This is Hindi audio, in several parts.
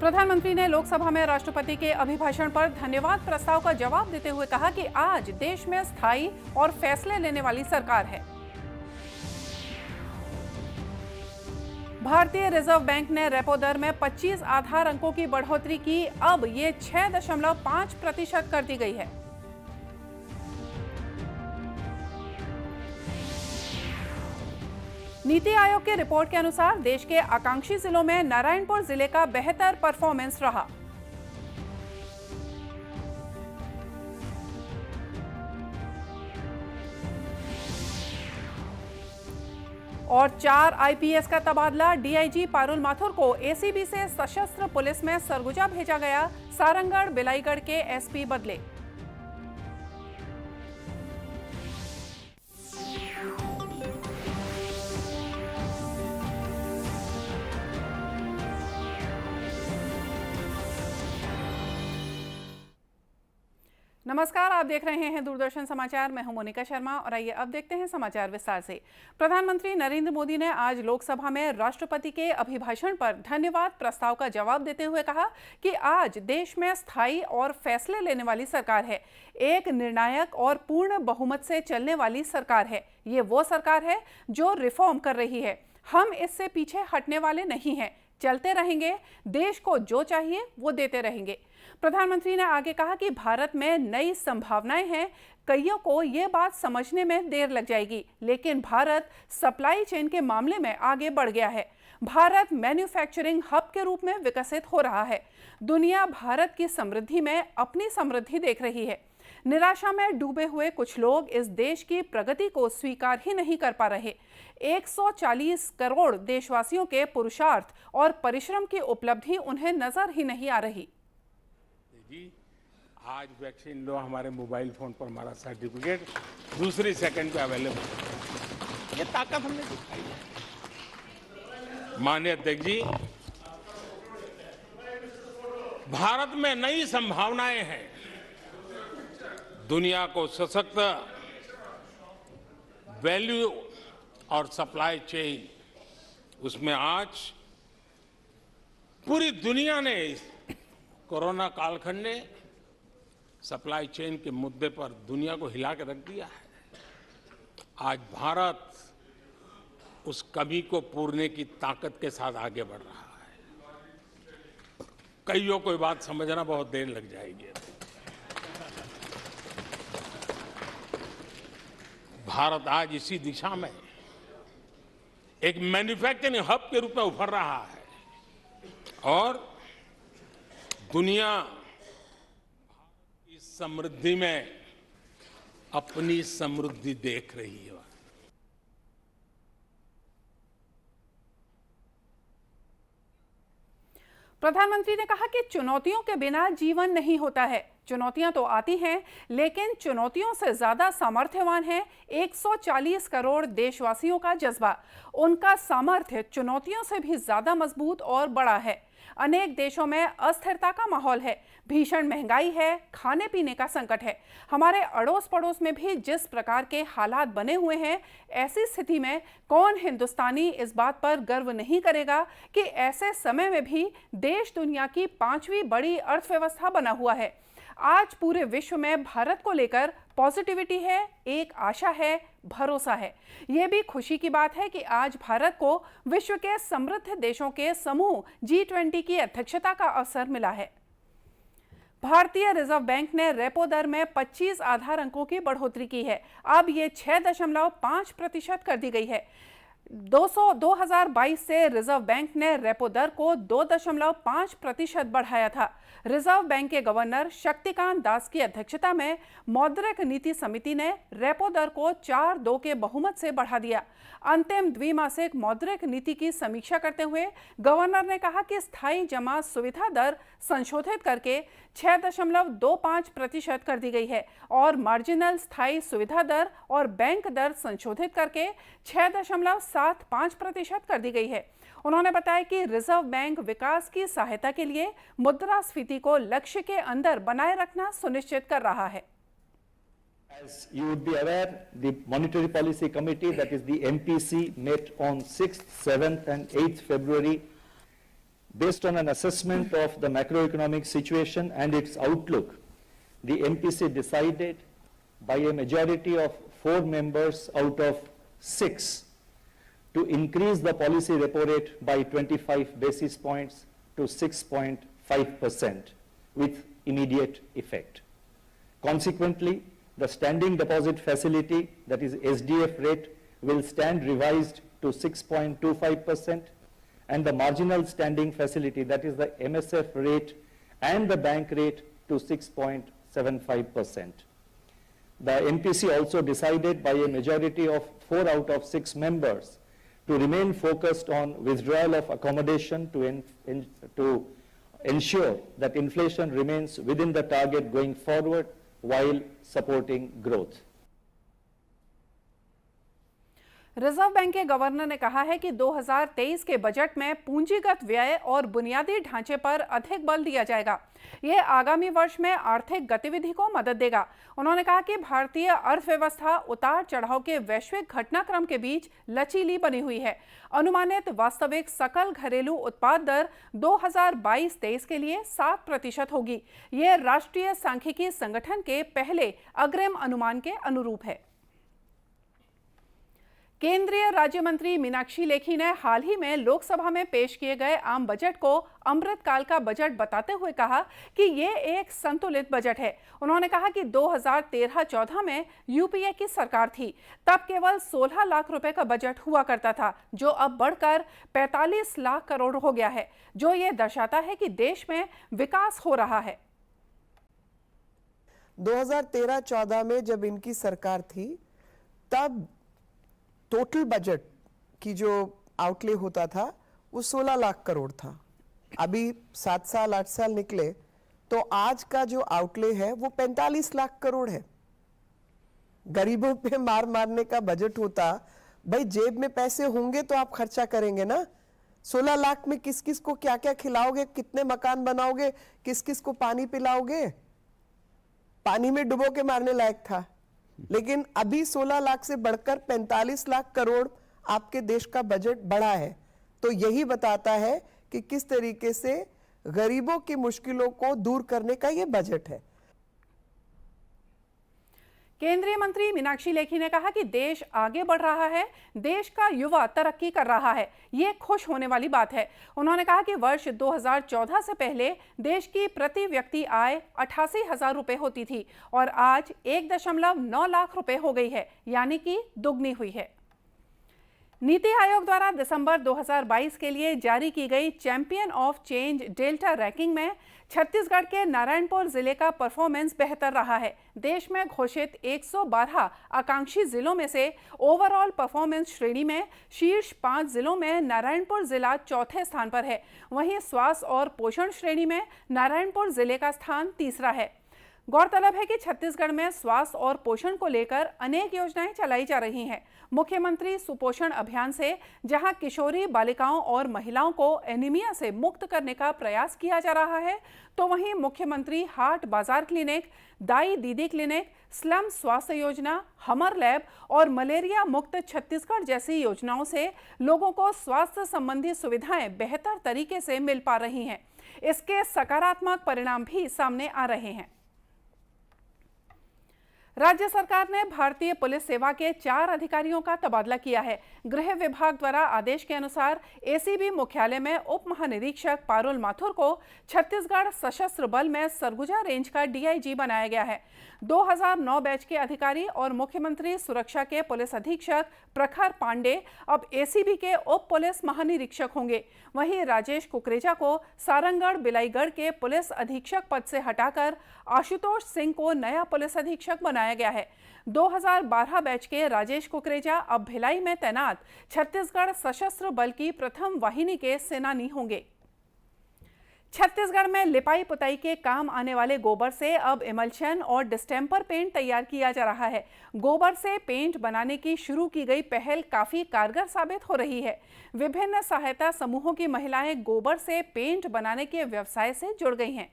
प्रधानमंत्री ने लोकसभा में राष्ट्रपति के अभिभाषण पर धन्यवाद प्रस्ताव का जवाब देते हुए कहा कि आज देश में स्थायी और फैसले लेने वाली सरकार है। भारतीय रिजर्व बैंक ने रेपो दर में 25 आधार अंकों की बढ़ोतरी की। अब ये 6.5% कर दी गई है। नीति आयोग की रिपोर्ट के अनुसार देश के आकांक्षी जिलों में नारायणपुर जिले का बेहतर परफॉर्मेंस रहा। और 4 आईपीएस का तबादला। डीआईजी पारुल माथुर को एसीबी से सशस्त्र पुलिस में सरगुजा भेजा गया। सारंगगढ़ बिलाईगढ़ के एसपी बदले। नमस्कार, आप देख रहे हैं दूरदर्शन समाचार। मैं हूं मोनिका शर्मा और आइए अब देखते हैं समाचार विस्तार से। प्रधानमंत्री नरेंद्र मोदी ने आज लोकसभा में राष्ट्रपति के अभिभाषण पर धन्यवाद प्रस्ताव का जवाब देते हुए कहा कि आज देश में स्थायी और फैसले लेने वाली सरकार है। एक निर्णायक और पूर्ण बहुमत से चलने वाली सरकार है। ये वो सरकार है जो रिफॉर्म कर रही है। हम इससे पीछे हटने वाले नहीं हैं, चलते रहेंगे। देश को जो चाहिए वो देते रहेंगे। प्रधानमंत्री ने आगे कहा कि भारत में नई संभावनाएं हैं। कईयों को ये बात समझने में देर लग जाएगी, लेकिन भारत सप्लाई चेन के मामले में आगे बढ़ गया है। भारत मैन्युफैक्चरिंग हब के रूप में विकसित हो रहा है। दुनिया भारत की समृद्धि में अपनी समृद्धि देख रही है। निराशा में डूबे हुए कुछ लोग इस देश की प्रगति को स्वीकार ही नहीं कर पा रहे। 140 करोड़ देशवासियों के पुरुषार्थ और परिश्रम की उपलब्धि उन्हें नजर ही नहीं आ रही। आज वैक्सीन लो, हमारे मोबाइल फोन पर हमारा सर्टिफिकेट दूसरी सेकंड पे अवेलेबल। ये ताकत हमने दिखाई है। माननीय अध्यक्ष जी, भारत में नई संभावनाएं हैं। दुनिया को सशक्त वैल्यू और सप्लाई चेन, उसमें आज पूरी दुनिया ने, कोरोना कालखंड ने सप्लाई चेन के मुद्दे पर दुनिया को हिला के रख दिया है। आज भारत उस कमी को पूरने की ताकत के साथ आगे बढ़ रहा है। कईयों को बात समझना बहुत देर लग जाएगी। भारत आज इसी दिशा में एक मैन्युफैक्चरिंग हब के रूप में उभर रहा है और दुनिया इस समृद्धि में अपनी समृद्धि देख रही है। प्रधानमंत्री ने कहा कि चुनौतियों के बिना जीवन नहीं होता है। चुनौतियां तो आती हैं, लेकिन चुनौतियों से ज्यादा सामर्थ्यवान है 140 करोड़ देशवासियों का जज्बा। उनका सामर्थ्य चुनौतियों से भी ज्यादा मजबूत और बड़ा है। अनेक देशों में अस्थिरता का माहौल है, भीषण महंगाई है, खाने पीने का संकट है। हमारे अड़ोस पड़ोस में भी जिस प्रकार के हालात बने हुए हैं, ऐसी स्थिति में कौन हिंदुस्तानी इस बात पर गर्व नहीं करेगा कि ऐसे समय में भी देश दुनिया की 5वीं बड़ी अर्थव्यवस्था बना हुआ है। आज पूरे विश्व में भारत को लेकर पॉजिटिविटी है, एक आशा है, भरोसा है। यह भी खुशी की बात है कि आज भारत को विश्व के समृद्ध देशों के समूह G20 की अध्यक्षता का अवसर मिला है। भारतीय रिजर्व बैंक ने रेपो दर में 25 आधार अंकों की बढ़ोतरी की है। अब ये 6.5% कर दी गई है। 2022 से रिजर्व बैंक ने रेपो दर को 2.5% बढ़ाया था। रिजर्व बैंक के गवर्नर शक्तिकांत दास की अध्यक्षता में मौद्रिक नीति समिति ने रेपो दर को 4-2 के बहुमत से बढ़ा दिया। अंतिम द्विमासिक मौद्रिक नीति की समीक्षा करते हुए गवर्नर ने कहा कि स्थायी जमा सुविधा दर संशोधित करके 6.25% कर दी गई है और मार्जिनल स्थायी सुविधा दर और बैंक दर संशोधित करके 6.75% कर दी गई है। उन्होंने बताया कि रिजर्व बैंक विकास की सहायता के लिए मुद्रास्फीति को लक्ष्य के अंदर बनाए रखना सुनिश्चित कर रहा है। As you would be aware, the Monetary Policy Committee, that is the MPC, met on 6th, 7th and 8th February Based on an assessment of the macroeconomic situation and its outlook, the MPC decided by a majority of 4 members out of 6 to increase the policy repo rate by 25 basis points to 6.5% with immediate effect. Consequently, the standing deposit facility, that is SDF rate, will stand revised to 6.25%, and the marginal standing facility, that is the MSF rate, and the bank rate to 6.75%. The MPC also decided by a majority of 4 out of 6 members to remain focused on withdrawal of accommodation to ensure that inflation remains within the target going forward while supporting growth. Reserve bank के गवर्नर ने कहा है कि 2023 के बजट में पूंजीगत व्यय और बुनियादी ढांचे पर अधिक बल दिया जाएगा। यह आगामी वर्ष में आर्थिक गतिविधि को मदद देगा। उन्होंने कहा कि भारतीय अर्थव्यवस्था उतार चढ़ाव के वैश्विक घटनाक्रम के बीच लचीली बनी हुई है। अनुमानित वास्तविक सकल घरेलू उत्पाद दर 2022-23 के लिए 7% होगी। यह राष्ट्रीय सांख्यिकी संगठन के पहले अग्रिम अनुमान के अनुरूप है। केंद्रीय राज्य मंत्री मीनाक्षी लेखी ने हाल ही में लोकसभा में पेश किए गए आम बजट को अमृतकाल का बजट बताते हुए कहा कि ये एक संतुलित बजट है। उन्होंने कहा कि 2013-14 में यूपीए की सरकार थी, तब केवल 16 लाख रुपए का बजट हुआ करता था, जो अब बढ़कर 45 लाख करोड़ हो गया है, जो ये दर्शाता है कि देश में विकास हो रहा है। 2013-14 में जब इनकी सरकार थी, तब टोटल बजट की जो आउटले होता था वो 16 लाख करोड़ था। अभी 7 साल 8 साल निकले तो आज का जो आउटले है वो 45 लाख करोड़ है। गरीबों पे मार मारने का बजट होता, भाई जेब में पैसे होंगे तो आप खर्चा करेंगे ना। 16 लाख में किस किस को क्या क्या खिलाओगे, कितने मकान बनाओगे, किस किस को पानी पिलाओगे, पानी में डुबो के मारने लायक था। लेकिन अभी 16 लाख से बढ़कर 45 लाख करोड़ आपके देश का बजट बढ़ा है, तो यही बताता है कि किस तरीके से गरीबों की मुश्किलों को दूर करने का ये बजट है। केंद्रीय मंत्री मीनाक्षी लेखी ने कहा कि देश आगे बढ़ रहा है, देश का युवा तरक्की कर रहा है, ये खुश होने वाली बात है। उन्होंने कहा कि वर्ष 2014 से पहले देश की प्रति व्यक्ति आय 88,000 रुपए होती थी और आज 1.9 लाख रुपए हो गई है, यानी कि दुगनी हुई है। नीति आयोग द्वारा दिसंबर 2022 के लिए जारी की गई champion of change delta ranking में छत्तीसगढ़ के नारायणपुर जिले का परफॉर्मेंस बेहतर रहा है। देश में घोषित 112 आकांक्षी जिलों में से ओवरऑल परफॉर्मेंस श्रेणी में शीर्ष 5 जिलों में नारायणपुर जिला चौथे स्थान पर है। वहीं स्वास्थ्य और पोषण श्रेणी में नारायणपुर जिले का स्थान तीसरा है। गौरतलब है कि छत्तीसगढ़ में स्वास्थ्य और पोषण को लेकर अनेक योजनाएं चलाई जा रही हैं। मुख्यमंत्री सुपोषण अभियान से जहां किशोरी बालिकाओं और महिलाओं को एनीमिया से मुक्त करने का प्रयास किया जा रहा है, तो वहीं मुख्यमंत्री हाट बाजार क्लिनिक, दाई दीदी क्लिनिक, स्लम स्वास्थ्य योजना, हमर लैब और मलेरिया मुक्त छत्तीसगढ़ जैसी योजनाओं से लोगों को स्वास्थ्य संबंधी सुविधाएं बेहतर तरीके से मिल पा रही हैं। इसके सकारात्मक परिणाम भी सामने आ रहे हैं। राज्य सरकार ने भारतीय पुलिस सेवा के 4 अधिकारियों का तबादला किया है। गृह विभाग द्वारा आदेश के अनुसार एसीबी मुख्यालय में उप महानिरीक्षक पारुल माथुर को छत्तीसगढ़ सशस्त्र बल में सरगुजा रेंज का डीआईजी बनाया गया है। 2009 बैच के अधिकारी और मुख्यमंत्री सुरक्षा के पुलिस अधीक्षक प्रखर पांडे अब एसीबी के उप पुलिस महानिरीक्षक होंगे। वहीं राजेश कुकरेजा को सारंगढ़ बिलाईगढ़ के पुलिस अधीक्षक पद से हटाकर आशुतोष सिंह को नया पुलिस अधीक्षक बनाया गया है। 2012 बैच के राजेश कुकरेजा अब भिलाई में तैनात छत्तीसगढ़ सशस्त्र बल की प्रथम वाहिनी के सेनानी होंगे। छत्तीसगढ़ में लिपाई पुताई के काम आने वाले गोबर से अब इमल्शन और डिस्टेम्पर पेंट तैयार किया जा रहा है। गोबर से पेंट बनाने की शुरू की गई पहल काफी कारगर साबित हो रही है। विभिन्न सहायता समूहों की महिलाएं गोबर से पेंट बनाने के व्यवसाय से जुड़ गई हैं।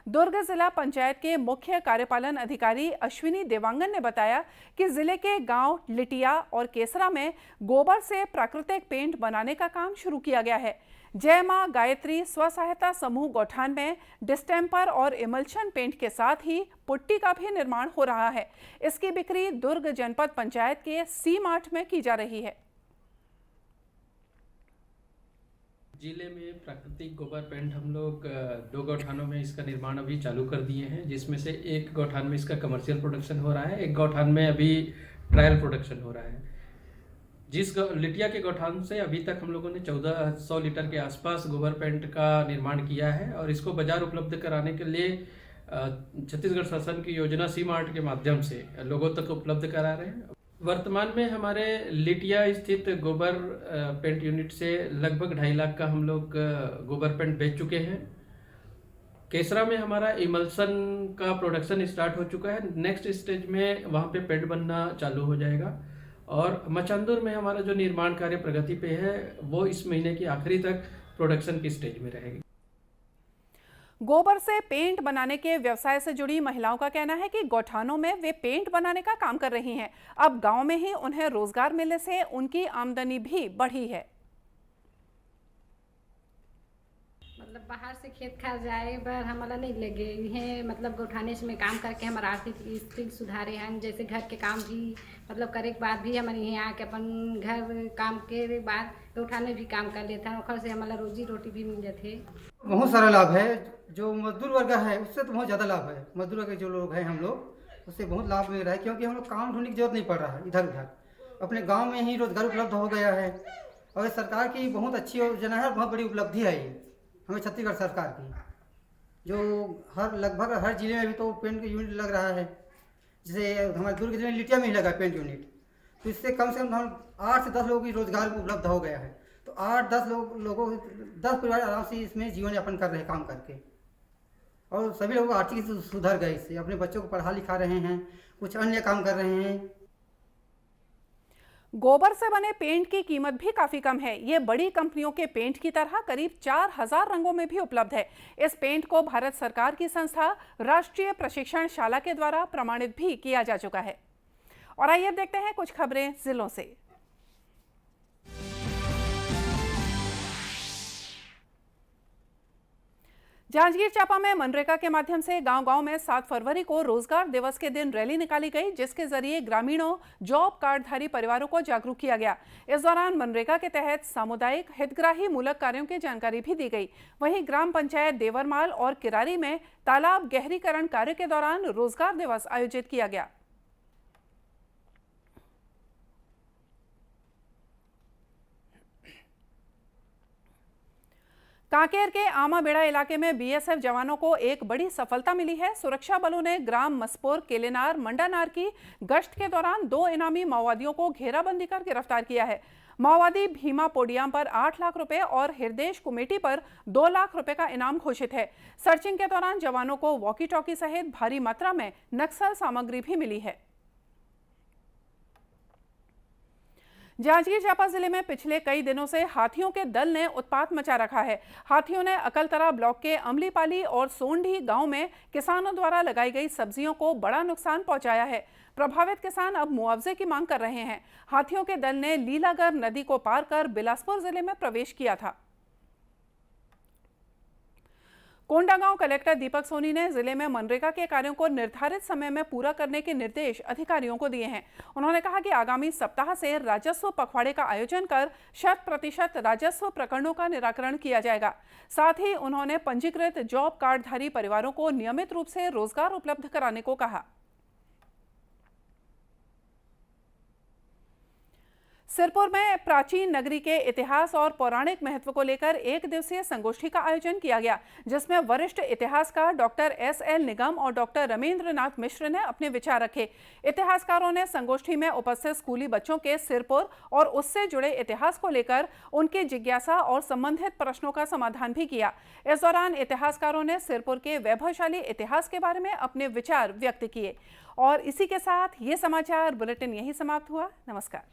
दुर्ग जिला पंचायत के मुख्य कार्यपालन अधिकारी अश्विनी देवांगन ने बताया कि जिले के गांव लिटिया और केसरा में गोबर से प्राकृतिक पेंट बनाने का काम शुरू किया गया है। जय मां गायत्री स्व सहायता समूह गौठान में डिस्टेम्पर और इमल्शन पेंट के साथ ही पुट्टी का भी निर्माण हो रहा है। इसकी बिक्री दुर्ग जनपद पंचायत के सी मार्ट में की जा रही है। जिले में प्राकृतिक गोबर पेंट हम लोग 2 गौठानों में इसका निर्माण अभी चालू कर दिए हैं, जिसमें से एक गौठान में इसका कमर्शियल प्रोडक्शन हो रहा है, एक गौठान में अभी ट्रायल प्रोडक्शन हो रहा है। जिस लिटिया के गौठान से अभी तक हम लोगों ने 1400 लीटर के आसपास गोबर पेंट का निर्माण किया है और इसको बाजार उपलब्ध कराने के लिए छत्तीसगढ़ शासन की योजना सी मार्ट के माध्यम से लोगों तक उपलब्ध करा रहे हैं। वर्तमान में हमारे लिटिया स्थित गोबर पेंट यूनिट से लगभग 2.5 लाख का हम लोग गोबर पेंट बेच चुके हैं। केसरा में हमारा इमल्सन का प्रोडक्शन स्टार्ट हो चुका है। नेक्स्ट स्टेज में वहाँ पे पेंट बनना चालू हो जाएगा और मचांदुर में हमारा जो निर्माण कार्य प्रगति पे है वो इस महीने की आखिरी तक प्रोडक्शन की स्टेज में रहेगी। गोबर से पेंट बनाने के व्यवसाय से जुड़ी महिलाओं का कहना है कि गौठानों में वे पेंट बनाने का काम कर रही हैं। अब गांव में ही उन्हें रोजगार मिलने से उनकी आमदनी भी बढ़ी है। मतलब बाहर से खेत खा जाए पर हमारा नहीं लगे हैं, मतलब गौठाने में काम करके हमारा आर्थिक स्थिति सुधारे हैं। जैसे घर के काम भी मतलब करे के बाद भी हमारे यहाँ आके अपन घर काम के बाद गौठाने भी काम कर लेते हैं, ओखर से हमारा रोजी रोटी भी मिल जाते। बहुत सारा लाभ है। जो मजदूर वर्ग है उससे तो बहुत ज़्यादा लाभ है। मजदूर वर्ग के जो लोग हैं हम लोग उससे बहुत लाभ मिल रहा है, क्योंकि हम लोग काम ढूंढने की जरूरत नहीं पड़ रहा है इधर उधर। अपने गांव में ही रोजगार उपलब्ध हो गया है और सरकार की बहुत अच्छी योजना है, बहुत बड़ी उपलब्धि है ये हमें छत्तीसगढ़ सरकार की, जो लगभग हर जिले में भी तो पेंट यूनिट लग रहा है। जैसे हमारे दुर्ग जिले में लिटिया में ही लगा पेंट यूनिट, तो इससे कम से कम 8 से 10 लोगों की रोजगार उपलब्ध हो गया है। तो 8-10 लोगों 10 परिवार आराम से इसमें जीवन यापन कर रहे हैं काम करके, और सभी लोग आर्थिक सुधर गए इससे, अपने बच्चों को पढ़ा लिखा रहे हैं, कुछ अन्य काम कर रहे हैं। गोबर से बने पेंट की कीमत भी काफी कम है। ये बड़ी कंपनियों के पेंट की तरह करीब 4000 रंगों में भी उपलब्ध है। इस पेंट को भारत सरकार की संस्था राष्ट्रीय प्रशिक्षण शाला के द्वारा प्रमाणित भी किया जा चुका है। और आइए देखते हैं कुछ खबरें जिलों से। जांजगीर चांपा में मनरेगा के माध्यम से गांव-गांव में 7 फरवरी को रोजगार दिवस के दिन रैली निकाली गई, जिसके जरिए ग्रामीणों जॉब कार्डधारी परिवारों को जागरूक किया गया। इस दौरान मनरेगा के तहत सामुदायिक हितग्राही मूलक कार्यों की जानकारी भी दी गई। वहीं ग्राम पंचायत देवरमाल और किरारी में तालाब गहरीकरण कार्य के दौरान रोजगार दिवस आयोजित किया गया। कांकेर के आमाबेड़ा इलाके में बीएसएफ जवानों को एक बड़ी सफलता मिली है। सुरक्षा बलों ने ग्राम मसपोर केलेनार मंडानार की गश्त के दौरान 2 इनामी माओवादियों को घेराबंदी कर गिरफ्तार किया है। माओवादी भीमा पोडियाम पर 8 लाख रुपए और हृदेश कुमेटी पर 2 लाख रुपए का इनाम घोषित है। सर्चिंग के दौरान जवानों को वॉकी टॉकी सहित भारी मात्रा में नक्सल सामग्री भी मिली है। जांजगीर चांपा जिले में पिछले कई दिनों से हाथियों के दल ने उत्पात मचा रखा है। हाथियों ने अकलतरा ब्लॉक के अमलीपाली और सोंढी गांव में किसानों द्वारा लगाई गई सब्जियों को बड़ा नुकसान पहुंचाया है। प्रभावित किसान अब मुआवजे की मांग कर रहे हैं। हाथियों के दल ने लीलागर नदी को पार कर बिलासपुर जिले में प्रवेश किया था। कोंडागांव कलेक्टर दीपक सोनी ने जिले में मनरेगा के कार्यों को निर्धारित समय में पूरा करने के निर्देश अधिकारियों को दिए हैं। उन्होंने कहा कि आगामी सप्ताह से राजस्व पखवाड़े का आयोजन कर 100% राजस्व प्रकरणों का निराकरण किया जाएगा। साथ ही उन्होंने पंजीकृत जॉब कार्डधारी परिवारों को नियमित रूप से रोजगार उपलब्ध कराने को कहा। सिरपुर में प्राचीन नगरी के इतिहास और पौराणिक महत्व को लेकर 1 दिवसीय संगोष्ठी का आयोजन किया गया, जिसमें वरिष्ठ इतिहासकार डॉक्टर SL निगम और डॉक्टर रमेंद्रनाथ मिश्र ने अपने विचार रखे। इतिहासकारों ने संगोष्ठी में उपस्थित स्कूली बच्चों के सिरपुर और उससे जुड़े इतिहास को लेकर उनकी जिज्ञासा और संबंधित प्रश्नों का समाधान भी किया। इस दौरान इतिहासकारों ने सिरपुर के वैभवशाली इतिहास के बारे में अपने विचार व्यक्त किए। और इसी के साथ ये समाचार बुलेटिन यहीं समाप्त हुआ। नमस्कार।